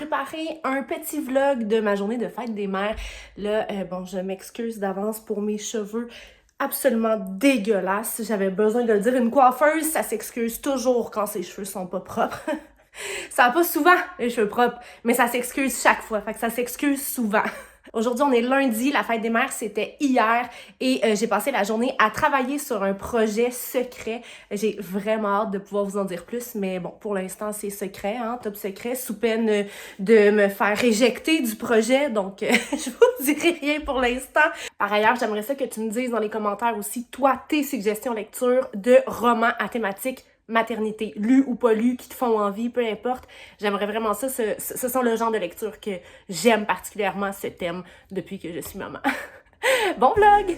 préparer un petit vlog de ma journée de fête des mères. Là, bon, je m'excuse d'avance pour mes cheveux absolument dégueulasses. J'avais besoin de le dire. Une coiffeuse, ça s'excuse toujours quand ses cheveux sont pas propres. Ça va pas souvent, les cheveux propres, mais ça s'excuse chaque fois. Fait que ça s'excuse souvent. Aujourd'hui, on est lundi, la fête des mères, c'était hier et j'ai passé la journée à travailler sur un projet secret. J'ai vraiment hâte de pouvoir vous en dire plus, mais bon, pour l'instant, c'est secret, hein, top secret, sous peine de me faire éjecter du projet, donc je vous dirai rien pour l'instant. Par ailleurs, j'aimerais ça que tu me dises dans les commentaires aussi, toi, tes suggestions lecture de romans à thématique maternité, lu ou pas lu, qui te font envie, peu importe. J'aimerais vraiment ça. Ce sont le genre de lecture que j'aime particulièrement, ce thème, depuis que je suis maman. Bon vlog!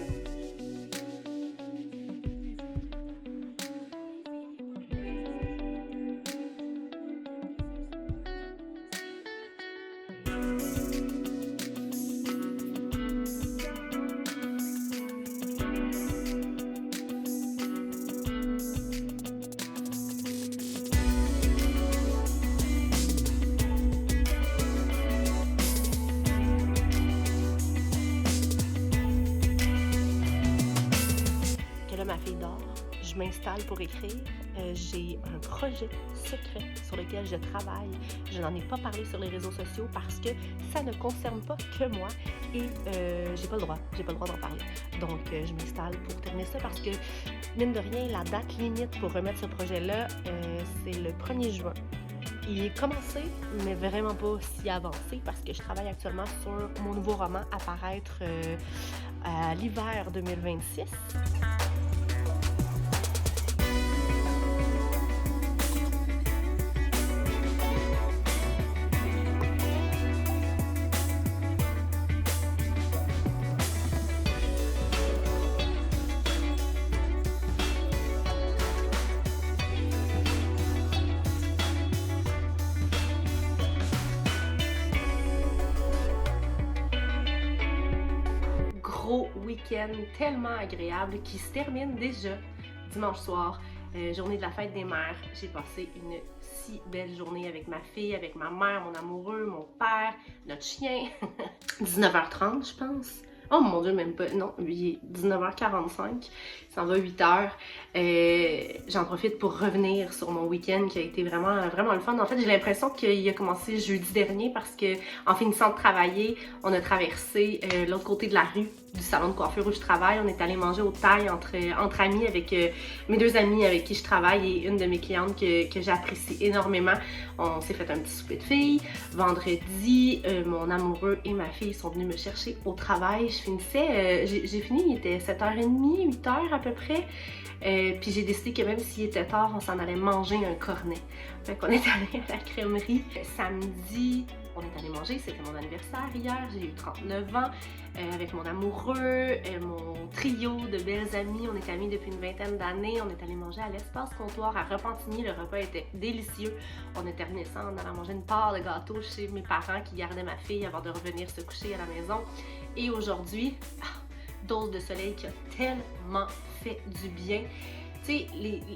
Ma fille dort, je m'installe pour écrire. J'ai un projet secret sur lequel je travaille. Je n'en ai pas parlé sur les réseaux sociaux parce que ça ne concerne pas que moi et j'ai pas le droit d'en parler. Donc je m'installe pour terminer ça parce que, mine de rien, la date limite pour remettre ce projet-là, c'est le 1er juin. Il est commencé, mais vraiment pas si avancé parce que je travaille actuellement sur mon nouveau roman à paraître à l'hiver 2026. Week-end tellement agréable qui se termine déjà dimanche soir, journée de la fête des mères. J'ai passé une si belle journée avec ma fille, avec ma mère, mon amoureux, mon père, notre chien. 19h30 je pense. Oh mon dieu, même pas, non, il est 19h45, il s'en va 8h. J'en profite pour revenir sur mon week-end qui a été vraiment le fun. En fait, j'ai l'impression qu'il a commencé jeudi dernier parce que en finissant de travailler, on a traversé l'autre côté de la rue du salon de coiffure où je travaille. On est allé manger au Thaï entre amis avec mes deux amis avec qui je travaille et une de mes clientes que j'apprécie énormément. On s'est fait un petit souper de filles. Vendredi, mon amoureux et ma fille sont venus me chercher au travail. J'ai fini, il était 7h30, 8h à peu près. Puis j'ai décidé que même s'il était tard, on s'en allait manger un cornet. Fait qu'on est allé à la crèmerie. Samedi, on est allé manger, c'était mon anniversaire hier, j'ai eu 39 ans, avec mon amoureux, mon trio de belles amies, on est amis depuis une vingtaine d'années, on est allé manger à l'Espace Comptoir à Repentigny, le repas était délicieux, on a terminé ça en allant manger une part de gâteau chez mes parents qui gardaient ma fille avant de revenir se coucher à la maison, et aujourd'hui, dose de soleil qui a tellement fait du bien. Tu sais,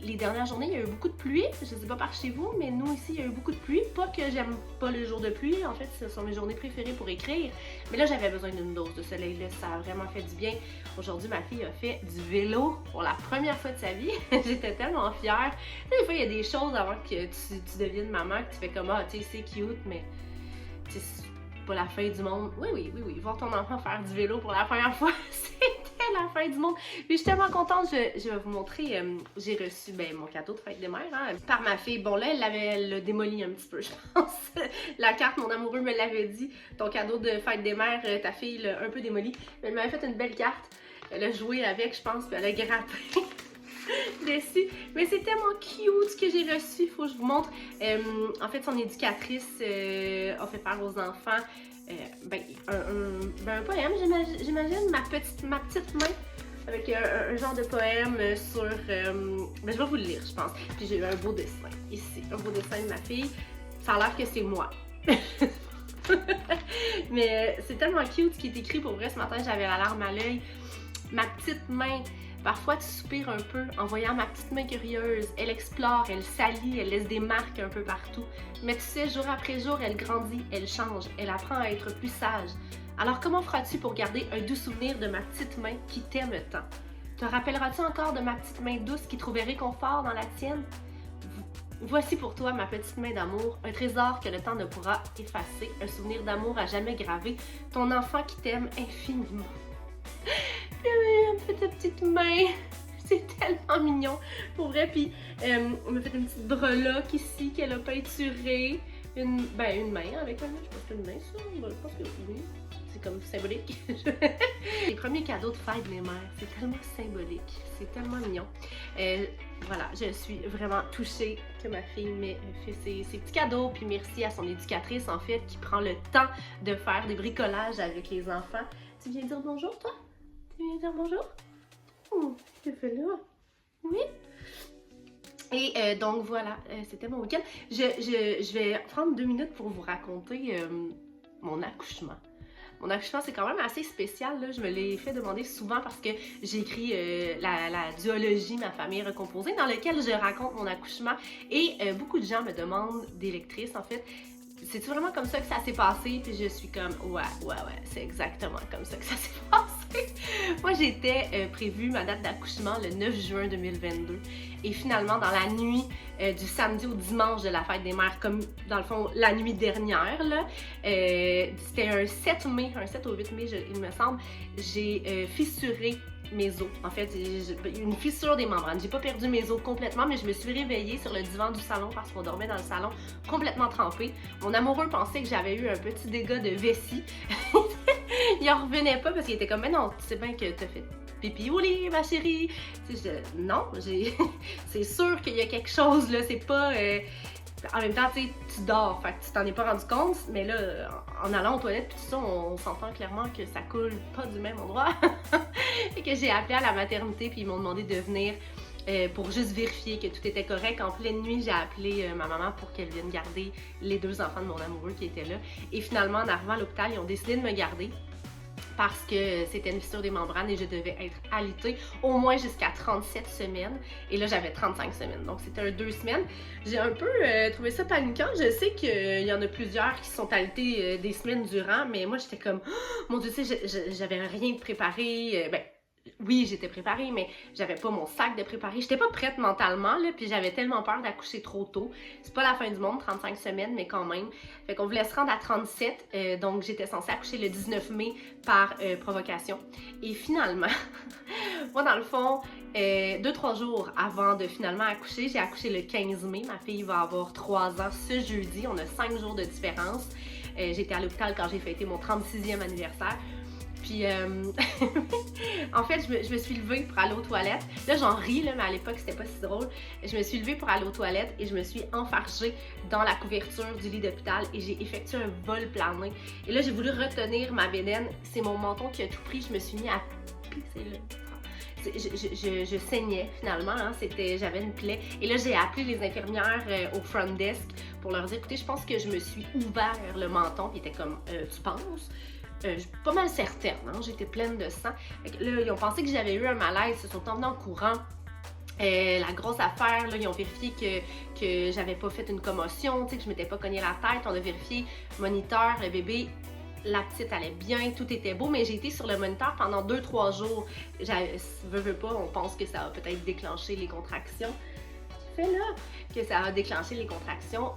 les dernières journées, il y a eu beaucoup de pluie. Je sais pas par chez vous, mais nous ici, il y a eu beaucoup de pluie. Pas que j'aime pas le jour de pluie. En fait, ce sont mes journées préférées pour écrire. Mais là, j'avais besoin d'une dose de soleil. Là, ça a vraiment fait du bien. Aujourd'hui, ma fille a fait du vélo pour la première fois de sa vie. J'étais tellement fière. Des fois, il y a des choses avant que tu deviennes maman, que tu fais comme, ah, tu sais, c'est cute, mais tu sais, c'est pas la fin du monde. Oui. Voir ton enfant faire du vélo pour la première fois, c'était la fin du monde. Puis je suis tellement contente, je vais vous montrer, j'ai reçu mon cadeau de fête des mères par ma fille. Bon là, elle l'a démoli un petit peu, je pense. La carte, mon amoureux me l'avait dit, ton cadeau de fête des mères, ta fille l'a un peu démoli. Mais elle m'avait fait une belle carte, elle a joué avec, je pense, puis elle a grappé dessus. Mais c'est tellement cute ce que j'ai reçu, faut que je vous montre. En fait, son éducatrice a fait faire aux enfants un poème, j'imagine, ma petite main avec un genre de poème sur... je vais vous le lire, je pense. Puis j'ai eu un beau dessin ici, un beau dessin de ma fille. Ça a l'air que c'est moi. Mais c'est tellement cute ce qui est écrit, pour vrai, ce matin j'avais la larme à l'œil. Ma petite main, parfois tu soupires un peu en voyant ma petite main curieuse. Elle explore, elle s'allie, elle laisse des marques un peu partout. Mais tu sais, jour après jour, elle grandit, elle change, elle apprend à être plus sage. Alors comment feras-tu pour garder un doux souvenir de ma petite main qui t'aime tant? Te rappelleras-tu encore de ma petite main douce qui trouvait réconfort dans la tienne? Voici pour toi ma petite main d'amour, un trésor que le temps ne pourra effacer, un souvenir d'amour à jamais gravé, ton enfant qui t'aime infiniment. Puis ta petite main, c'est tellement mignon, pour vrai. Puis on m'a fait une petite breloque ici qu'elle a peinturée, une main avec un, je pense que c'est une main ça, je pense que oui. C'est comme symbolique. Les premiers cadeaux de fête des mères, c'est tellement symbolique, c'est tellement mignon. Voilà, je suis vraiment touchée que ma fille m'ait fait ces petits cadeaux, puis merci à son éducatrice en fait qui prend le temps de faire des bricolages avec les enfants. Tu viens dire bonjour toi? Tu viens dire bonjour? Oh, qu'est-ce que tu fais là? Oui? Et donc voilà, c'était mon week-end. Je vais prendre 2 minutes pour vous raconter mon accouchement. Mon accouchement, c'est quand même assez spécial, là. Je me l'ai fait demander souvent parce que j'ai écrit la duologie Ma famille recomposée, dans lequel je raconte mon accouchement. Et beaucoup de gens me demandent, des lectrices en fait, c'est-tu vraiment comme ça que ça s'est passé? Puis je suis comme, ouais, c'est exactement comme ça que ça s'est passé. Moi, j'étais prévue ma date d'accouchement le 9 juin 2022. Et finalement, dans la nuit du samedi au dimanche de la fête des mères, comme dans le fond, la nuit dernière, là, c'était un 7 mai, un 7 au 8 mai, il me semble, j'ai fissuré mes os. En fait, une fissure des membranes. J'ai pas perdu mes os complètement, mais je me suis réveillée sur le divan du salon parce qu'on dormait dans le salon complètement trempée. Mon amoureux pensait que j'avais eu un petit dégât de vessie. Il en revenait pas parce qu'il était comme, mais non, tu sais bien que t'as fait pipi au lit, ma chérie. Tu sais, non, c'est sûr qu'il y a quelque chose là, c'est pas... En même temps, tu dors, fait que tu t'en es pas rendu compte, mais là, en allant aux toilettes puis tout ça, on s'entend clairement que ça coule pas du même endroit. Et que j'ai appelé à la maternité puis ils m'ont demandé de venir pour juste vérifier que tout était correct. En pleine nuit, j'ai appelé ma maman pour qu'elle vienne garder les 2 enfants de mon amoureux qui étaient là. Et finalement, en arrivant à l'hôpital, ils ont décidé de me garder parce que c'était une fissure des membranes et je devais être alitée au moins jusqu'à 37 semaines. Et là, j'avais 35 semaines. Donc, c'était 2 semaines. J'ai un peu trouvé ça paniquant. Je sais qu'il y en a plusieurs qui sont alités des semaines durant, mais moi, j'étais comme, oh, mon Dieu, tu sais, j'avais rien préparé. Oui, j'étais préparée, mais j'avais pas mon sac de préparer. J'étais pas prête mentalement, là, puis j'avais tellement peur d'accoucher trop tôt. C'est pas la fin du monde, 35 semaines, mais quand même. Fait qu'on voulait se rendre à 37, donc j'étais censée accoucher le 19 mai par provocation. Et finalement, moi dans le fond, 2-3 jours avant de finalement accoucher, j'ai accouché le 15 mai. Ma fille va avoir 3 ans ce jeudi, on a 5 jours de différence. J'étais à l'hôpital quand j'ai fêté mon 36e anniversaire. Puis, en fait, je me suis levée pour aller aux toilettes. Là, j'en ris, là, mais à l'époque, c'était pas si drôle. Je me suis levée pour aller aux toilettes et je me suis enfargée dans la couverture du lit d'hôpital et j'ai effectué un vol plané. Et là, j'ai voulu retenir ma bédaine. C'est mon menton qui a tout pris. Je me suis mis à pisser là. Je saignais finalement, hein. J'avais une plaie. Et là, j'ai appelé les infirmières au front desk pour leur dire, écoutez, je pense que je me suis ouvert le menton. Puis ils étaient comme, tu penses? Je suis pas mal certaine, hein? J'étais pleine de sang. Là, ils ont pensé que j'avais eu un malaise, ils se sont emmenés en courant. La grosse affaire, là, ils ont vérifié que j'avais pas fait une commotion, que je m'étais pas cogné la tête. On a vérifié moniteur, le bébé, la petite allait bien, tout était beau, mais j'ai été sur le moniteur pendant 2-3 jours. Veux pas, on pense que ça va peut-être déclencher les contractions. Fait là que ça va déclencher les contractions.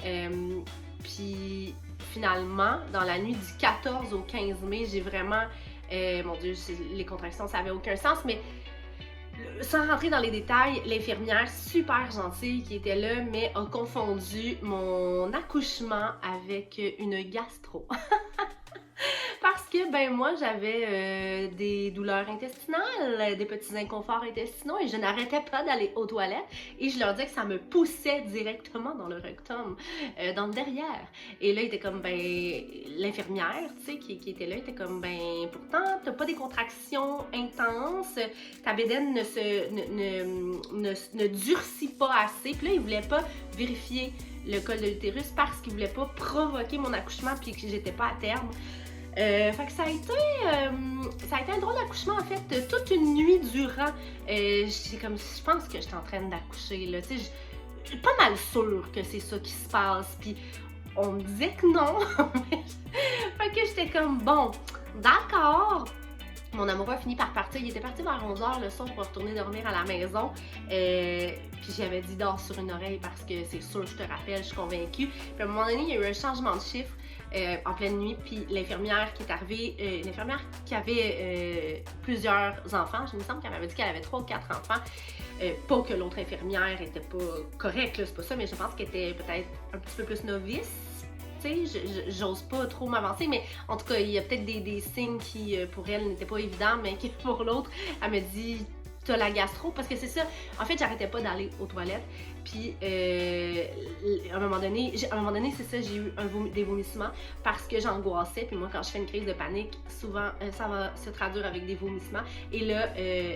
Puis finalement, dans la nuit du 14 au 15 mai, j'ai vraiment... mon Dieu, les contractions, ça avait aucun sens, mais sans rentrer dans les détails, l'infirmière super gentille qui était là, mais a confondu mon accouchement avec une gastro. Parce que, ben moi, j'avais des douleurs intestinales, des petits inconforts intestinaux et je n'arrêtais pas d'aller aux toilettes et je leur disais que ça me poussait directement dans le rectum, dans le derrière. Et là, il était comme, ben, l'infirmière, tu sais, qui était là, était comme, ben, pourtant, t'as pas des contractions intenses, ta bédaine ne durcit pas assez. Puis là, il voulait pas vérifier le col de l'utérus parce qu'il voulait pas provoquer mon accouchement puis que j'étais pas à terme. Fait que ça a été un drôle d'accouchement en fait, toute une nuit durant. Je pense que j'étais en train d'accoucher là, tu sais, je suis pas mal sûre que c'est ça qui se passe, puis on me disait que non. Fait que j'étais comme bon, d'accord. Mon amoureux a fini par partir. Il était parti vers 11h le soir pour retourner dormir à la maison. Puis j'avais dit dors sur une oreille parce que c'est sûr, je te rappelle, je suis convaincue. Puis à un moment donné, il y a eu un changement de chiffre en pleine nuit. Puis l'infirmière qui est arrivée, une infirmière qui avait plusieurs enfants, je me semble qu'elle m'avait dit qu'elle avait 3 ou 4 enfants. Pas que l'autre infirmière était pas correcte, c'est pas ça, mais je pense qu'elle était peut-être un petit peu plus novice. J'ose pas trop m'avancer, mais en tout cas, il y a peut-être des signes qui, pour elle, n'étaient pas évidents, mais qui, pour l'autre, elle me dit t'as la gastro, parce que c'est ça. En fait, j'arrêtais pas d'aller aux toilettes, puis à un moment donné, c'est ça, j'ai eu des vomissements parce que j'angoissais, puis moi, quand je fais une crise de panique, souvent, ça va se traduire avec des vomissements. Et là,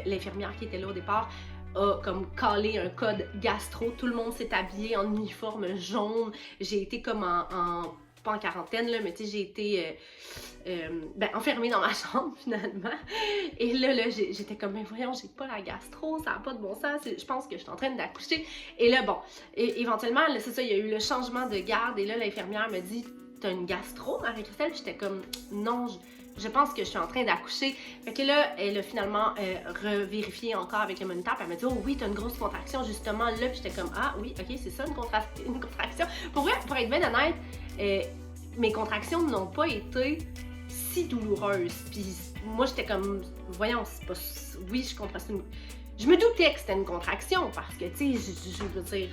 l'infirmière qui était là au départ a comme calé un code gastro. Tout le monde s'est habillé en uniforme jaune. J'ai été comme pas en quarantaine, là, mais tu sais, j'ai été enfermée dans ma chambre finalement. Et là j'étais comme, mais voyons, j'ai pas la gastro, ça n'a pas de bon sens, je pense que je suis en train d'accoucher. Et là, bon, éventuellement, c'est ça, il y a eu le changement de garde, et là, l'infirmière me dit, t'as une gastro, Marie-Christelle? J'étais comme, non, je pense que je suis en train d'accoucher. Fait que là, elle a finalement revérifié encore avec le moniteur. Puis elle m'a dit, oh oui, t'as une grosse contraction justement là. Puis j'étais comme, ah oui, ok, c'est ça, une contraction. Pour vrai, pour être bien honnête, mes contractions n'ont pas été si douloureuses. Puis moi, j'étais comme, voyons, c'est pas. Oui, je comprends. Je me doutais que c'était une contraction parce que, tu sais, je veux dire,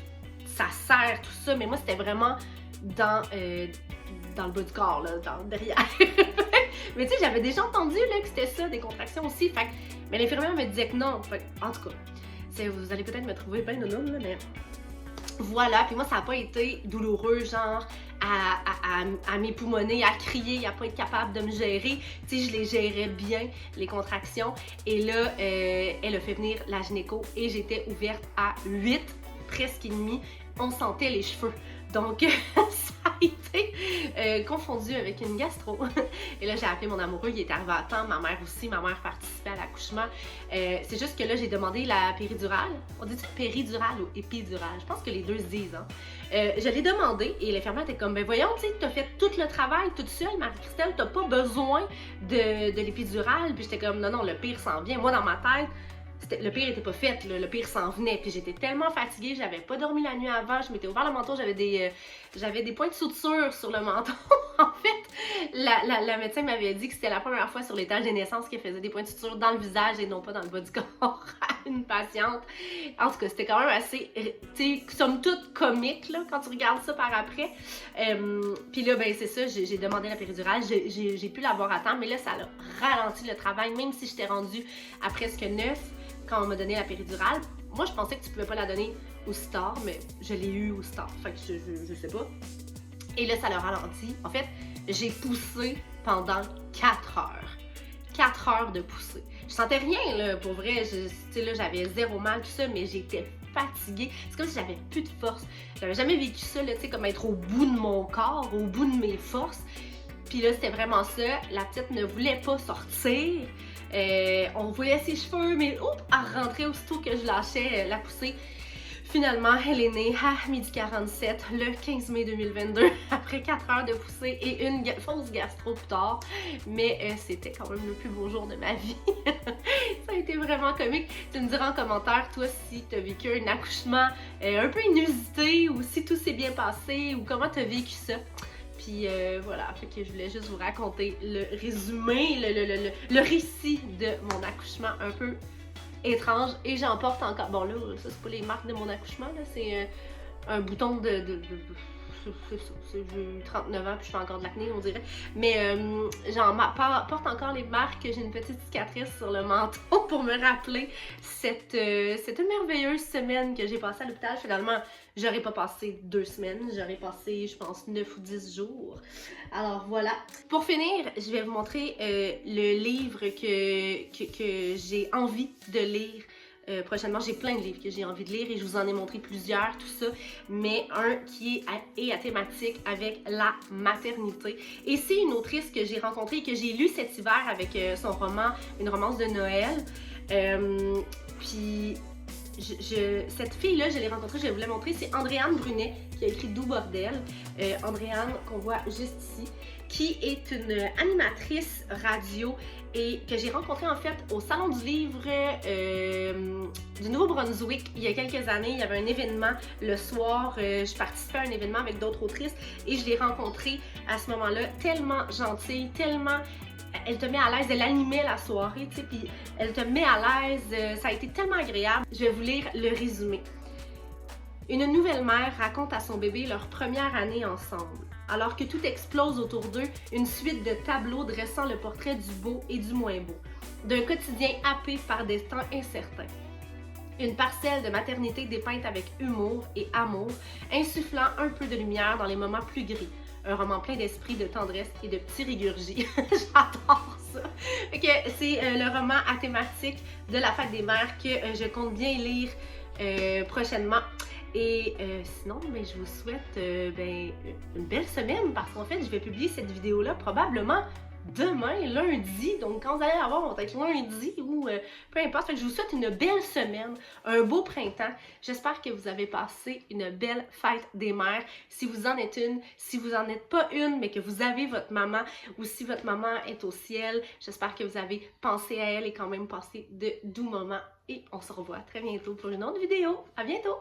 ça serre, tout ça. Mais moi, c'était vraiment dans le bas du corps, là, derrière. Mais tu sais, j'avais déjà entendu là, que c'était ça, des contractions aussi. Fait, mais l'infirmière me disait que non. Fait, en tout cas, vous allez peut-être me trouver bien nounoun, là, mais voilà. Puis moi, ça n'a pas été douloureux, genre à m'époumoner, à crier, à pas être capable de me gérer. Tu sais, je les gérais bien, les contractions. Et là, elle a fait venir la gynéco et j'étais ouverte à 8, presque et demi. On sentait les cheveux. Donc, ça a été confondu avec une gastro. Et là, j'ai appelé mon amoureux, il est arrivé à temps, ma mère aussi, ma mère participait à l'accouchement. C'est juste que là, j'ai demandé la péridurale. On dit-tu péridurale ou épidurale? Je pense que les deux se disent, hein. Je l'ai demandé et l'infirmière était comme, ben voyons, tu sais, t'as fait tout le travail toute seule, Marie-Christelle, t'as pas besoin de l'épidurale. Puis j'étais comme, non, non, le pire s'en vient. Moi, dans ma tête, le pire était pas fait, là, le pire s'en venait. Puis j'étais tellement fatiguée, j'avais pas dormi la nuit avant, je m'étais ouvert le menton, j'avais des points de suture sur le menton. En fait, la médecin m'avait dit que c'était la première fois sur l'étage des naissances qu'elle faisait des points de suture dans le visage et non pas dans le bas du corps à une patiente. En tout cas, c'était quand même assez, tu sais, somme toute comique, là, quand tu regardes ça par après. Puis là, ben c'est ça, j'ai demandé la péridurale, j'ai pu l'avoir à temps, mais là, ça a ralenti le travail, même si j'étais rendue à presque 9 quand on m'a donné la péridurale. Moi, je pensais que tu pouvais pas la donner aussi tard, mais je l'ai eu aussi tard. Fait que je sais pas. Et là, ça l'a ralenti. En fait, j'ai poussé pendant 4 heures. 4 heures de poussée. Je sentais rien, là, pour vrai. Tu sais, là, j'avais zéro mal, tout ça, mais j'étais fatiguée. C'est comme si j'avais plus de force. J'avais jamais vécu ça, là, tu sais, comme être au bout de mon corps, au bout de mes forces. Puis là, c'était vraiment ça. La petite ne voulait pas sortir. On voyait ses cheveux, mais elle rentrait aussitôt que je lâchais la poussée. Finalement, elle est née à 12h47 le 15 mai 2022, après 4 heures de poussée et une fausse gastro plus tard. Mais c'était quand même le plus beau jour de ma vie. Ça a été vraiment comique. Tu me diras en commentaire, toi, si tu as vécu un accouchement un peu inusité ou si tout s'est bien passé ou comment tu as vécu ça. Puis voilà, fait que je voulais juste vous raconter le résumé, le récit de mon accouchement un peu étrange. Et j'en porte encore. Bon là, ça c'est pas les marques de mon accouchement, là, c'est un bouton j'ai eu 39 ans puis je fais encore de l'acné, on dirait. Mais j'en porte encore les marques. J'ai une petite cicatrice sur le menton pour me rappeler cette merveilleuse semaine que j'ai passée à l'hôpital. Finalement, j'aurais pas passé 2 semaines, j'aurais passé, je pense, 9 ou 10 jours. Alors voilà. Pour finir, je vais vous montrer le livre que j'ai envie de lire prochainement. J'ai plein de livres que j'ai envie de lire et je vous en ai montré plusieurs, tout ça, mais un qui est à thématique avec la maternité. Et c'est une autrice que j'ai rencontrée et que j'ai lue cet hiver avec son roman, une romance de Noël. Puis cette fille-là, je l'ai rencontrée, je vais vous la montrer, c'est Andréane Brunet qui a écrit Doux Bordel. Andréane, qu'on voit juste ici, qui est une animatrice radio et que j'ai rencontrée en fait au Salon du Livre du Nouveau-Brunswick il y a quelques années. Il y avait un événement le soir, je participais à un événement avec d'autres autrices et je l'ai rencontrée à ce moment-là, tellement gentille, tellement... Elle te met à l'aise, elle animait la soirée, tu sais, puis elle te met à l'aise, ça a été tellement agréable. Je vais vous lire le résumé. Une nouvelle mère raconte à son bébé leur première année ensemble. Alors que tout explose autour d'eux, une suite de tableaux dressant le portrait du beau et du moins beau, d'un quotidien happé par des temps incertains. Une parcelle de maternité dépeinte avec humour et amour, insufflant un peu de lumière dans les moments plus gris. Un roman plein d'esprit, de tendresse et de petits rigurgis. J'adore ça! C'est le roman à thématique de la fête des mères que je compte bien lire prochainement. Et sinon, ben, je vous souhaite une belle semaine parce qu'en fait, je vais publier cette vidéo-là probablement demain, lundi. Donc, quand vous allez la voir, on va être lundi ou peu importe. Fait que je vous souhaite une belle semaine, un beau printemps. J'espère que vous avez passé une belle fête des mères. Si vous en êtes une, si vous en êtes pas une, mais que vous avez votre maman ou si votre maman est au ciel, j'espère que vous avez pensé à elle et quand même passé de doux moments. Et on se revoit très bientôt pour une autre vidéo. À bientôt!